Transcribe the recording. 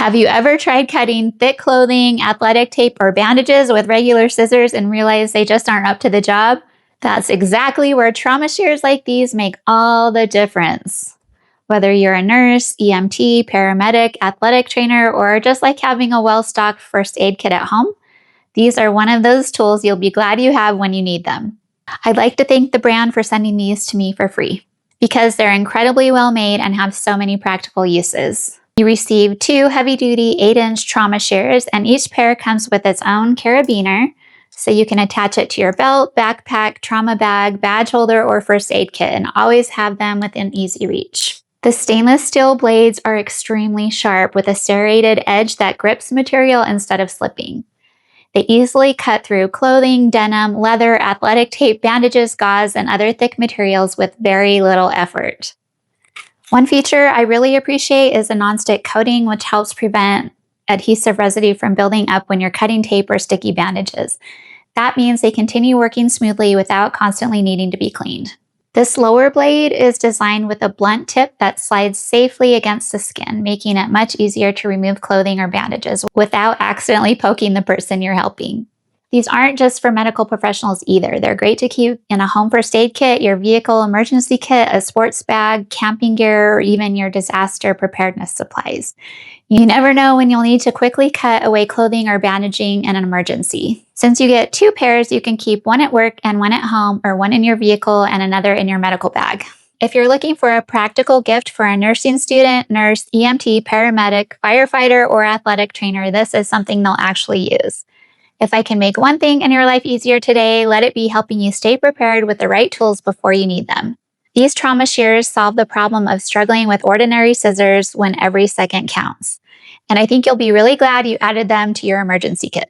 Have you ever tried cutting thick clothing, athletic tape, or bandages with regular scissors and realized they just aren't up to the job? That's exactly where trauma shears like these make all the difference. Whether you're a nurse, EMT, paramedic, athletic trainer, or just like having a well-stocked first aid kit at home, these are one of those tools you'll be glad you have when you need them. I'd like to thank the brand for sending these to me for free because they're incredibly well made and have so many practical uses. You receive 2 heavy-duty 8-inch trauma shears, and each pair comes with its own carabiner, so you can attach it to your belt, backpack, trauma bag, badge holder, or first aid kit, and always have them within easy reach. The stainless steel blades are extremely sharp with a serrated edge that grips material instead of slipping. They easily cut through clothing, denim, leather, athletic tape, bandages, gauze, and other thick materials with very little effort. One feature I really appreciate is a nonstick coating, which helps prevent adhesive residue from building up when you're cutting tape or sticky bandages. That means they continue working smoothly without constantly needing to be cleaned. This lower blade is designed with a blunt tip that slides safely against the skin, making it much easier to remove clothing or bandages without accidentally poking the person you're helping. These aren't just for medical professionals either. They're great to keep in a home first aid kit, your vehicle emergency kit, a sports bag, camping gear, or even your disaster preparedness supplies. You never know when you'll need to quickly cut away clothing or bandaging in an emergency. Since you get 2 pairs, you can keep one at work and one at home, or one in your vehicle and another in your medical bag. If you're looking for a practical gift for a nursing student, nurse, EMT, paramedic, firefighter, or athletic trainer, this is something they'll actually use. If I can make one thing in your life easier today, let it be helping you stay prepared with the right tools before you need them. These trauma shears solve the problem of struggling with ordinary scissors when every second counts. And I think you'll be really glad you added them to your emergency kit.